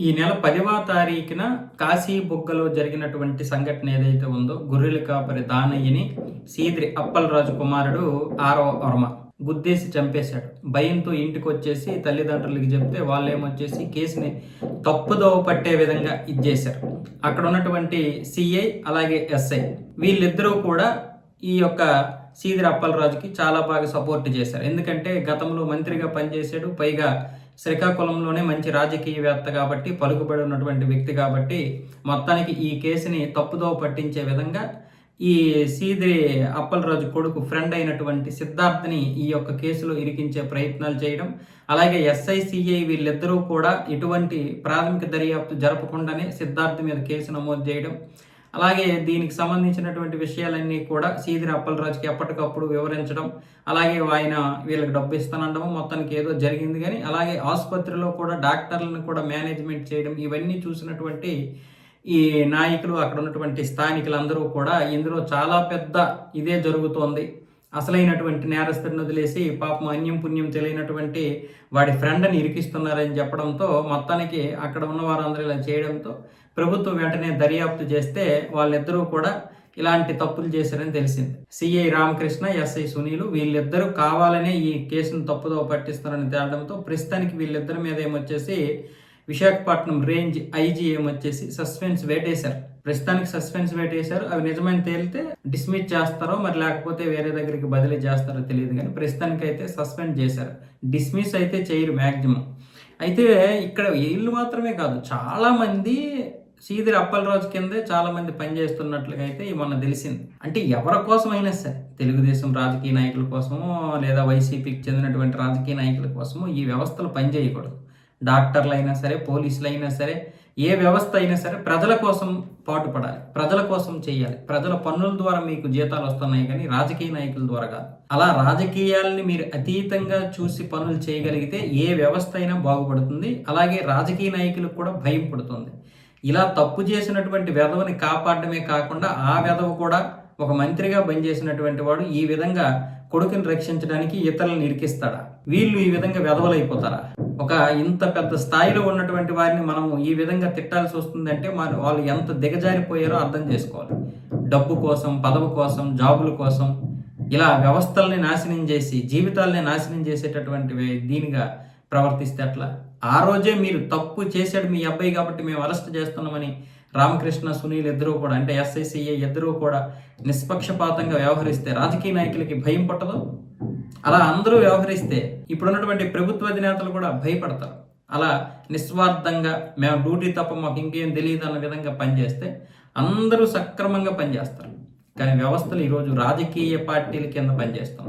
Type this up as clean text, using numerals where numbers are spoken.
ఈ నెల 10వ తారీఖున కాశీబుగ్గలో జరిగినటువంటి సంఘటన ఏదైతే ఉందో, గొర్రెల కాపరి దానయ్యని సీదిరి అప్పలరాజు కుమారుడు 6వ వర్మ గుద్దేసి చంపేశాడు. భయంతో ఇంటికొచ్చేసి తల్లిదండ్రులకి చెప్తే వాళ్ళేమొచ్చేసి కేసుని తప్పుదోవ పట్టే విధంగా ఇచ్చేశారు. అక్కడ ఉన్నటువంటి సిఐ అలాగే ఎస్ఐ వీళ్ళిద్దరూ కూడా ఈ యొక్క సీదిరి అప్పలరాజుకి చాలా బాగా సపోర్ట్ చేశారు. ఎందుకంటే గతంలో మంత్రిగా పనిచేశాడు, పైగా శ్రీకాకుళంలోనే మంచి రాజకీయవేత్త కాబట్టి, పలుకుబడి ఉన్నటువంటి వ్యక్తి కాబట్టి మొత్తానికి ఈ కేసుని తప్పుదోవ పట్టించే విధంగా ఈ సీదిరి అప్పలరాజు కొడుకు ఫ్రెండ్ అయినటువంటి సిద్ధార్థ్ని ఈ యొక్క కేసులో ఇరికించే ప్రయత్నాలు చేయడం, అలాగే ఎస్ఐసిఐ వీళ్ళిద్దరూ కూడా ఎటువంటి ప్రాథమిక దర్యాప్తు జరపకుండానే సిద్ధార్థ్ మీద కేసు నమోదు చేయడం, అలాగే దీనికి సంబంధించినటువంటి విషయాలన్నీ కూడా సీదిరి అప్పలరాజుకి ఎప్పటికప్పుడు వివరించడం, అలాగే ఆయన వీళ్ళకి డబ్బు ఇస్తానండము, మొత్తానికి ఏదో జరిగింది. కానీ అలాగే ఆసుపత్రిలో కూడా డాక్టర్లను కూడా మేనేజ్మెంట్ చేయడం, ఇవన్నీ చూసినటువంటి ఈ నాయకులు, అక్కడ ఉన్నటువంటి స్థానికులందరూ కూడా ఇందులో చాలా పెద్ద ఇదే జరుగుతోంది, అసలైనటువంటి నేరస్తుడిని వదిలేసి పాపం అన్యం పుణ్యం తెలియనటువంటి వాడి ఫ్రెండ్ని ఇరికిస్తున్నారని చెప్పడంతో మొత్తానికి అక్కడ ఉన్న వారందరూ ఇలా చేయడంతో ప్రభుత్వం వెంటనే దర్యాప్తు చేస్తే వాళ్ళిద్దరూ కూడా ఇలాంటి తప్పులు చేశారని తెలిసింది. సిఐ రామకృష్ణ, ఎస్ఐ సునీలు వీళ్ళిద్దరూ కావాలనే ఈ కేసును తప్పుదోవ పట్టిస్తారని తేలడంతో ప్రస్తుతానికి వీళ్ళిద్దరి మీద ఏమొచ్చేసి విశాఖపట్నం రేంజ్ ఐజీ ఏమొచ్చేసి సస్పెన్స్ వేటేశారు. ప్రస్తుతానికి సస్పెన్స్ వేటేశారు. అవి నిజమైన తేలితే డిస్మిస్ చేస్తారో మరి లేకపోతే వేరే దగ్గరికి బదిలీ చేస్తారో తెలియదు, కానీ ప్రస్తుతానికి అయితే సస్పెండ్ చేశారు. డిస్మిస్ అయితే చేయరు మ్యాక్సిమం. అయితే ఇక్కడ వీళ్ళు మాత్రమే కాదు, చాలామంది సీదిరి అప్పలరాజు కిందే చాలా మంది పనిచేస్తున్నట్లుగా అయితే మొన్న తెలిసింది. అంటే ఎవరి కోసం అయినా సరే, తెలుగుదేశం రాజకీయ నాయకుల కోసమో లేదా వైసీపీకి చెందినటువంటి రాజకీయ నాయకుల కోసమో ఈ వ్యవస్థలు పనిచేయకూడదు. డాక్టర్లు అయినా సరే, పోలీసులు అయినా సరే, ఏ వ్యవస్థ అయినా సరే ప్రజల కోసం పాటుపడాలి, ప్రజల కోసం చేయాలి. ప్రజల పన్నుల ద్వారా మీకు జీతాలు వస్తున్నాయి కానీ రాజకీయ నాయకుల ద్వారా కాదు. అలా రాజకీయాలని మీరు అతీతంగా చూసి పనులు చేయగలిగితే ఏ వ్యవస్థ అయినా బాగుపడుతుంది, అలాగే రాజకీయ నాయకులకు కూడా భయం పడుతుంది. ఇలా తప్పు చేసినటువంటి వెధవని కాపాడమే కాకుండా ఆ వెధవ కూడా ఒక మంత్రిగా పనిచేసినటువంటి వాడు ఈ విధంగా కొడుకుని రక్షించడానికి ఇతరులను ఇరికిస్తాడా? వీళ్ళు ఈ విధంగా వెధవలైపోతారా? ఒక ఇంత పెద్ద స్థాయిలో ఉన్నటువంటి వారిని మనం ఈ విధంగా తిట్టాల్సి వస్తుందంటే మరి వాళ్ళు ఎంత దిగజారిపోయారో అర్థం చేసుకోవాలి. డబ్బు కోసం, పదవి కోసం, జాబుల కోసం ఇలా వ్యవస్థల్ని నాశనం చేసి జీవితాలని నాశనం చేసేటటువంటి దీనిగా ప్రవర్తిస్తే అట్లా. ఆ రోజే మీరు తప్పు చేశాడు మీ అబ్బాయి కాబట్టి మేము అరెస్ట్ చేస్తున్నామని రామకృష్ణ, సునీల్ ఇద్దరూ కూడా, అంటే ఎస్ఐసిఐ ఇద్దరూ కూడా నిష్పక్షపాతంగా వ్యవహరిస్తే రాజకీయ నాయకులకి భయం పట్టదు. అలా అందరూ వ్యవహరిస్తే ఇప్పుడున్నటువంటి ప్రభుత్వ అధినేతలు కూడా భయపడతారు. అలా నిస్వార్థంగా మేము డ్యూటీ తప్ప మాకు ఇంకేం తెలియదు అన్న విధంగా పనిచేస్తే అందరూ సక్రమంగా పనిచేస్తారు. కానీ వ్యవస్థలు ఈరోజు రాజకీయ పార్టీల కింద పనిచేస్తాం.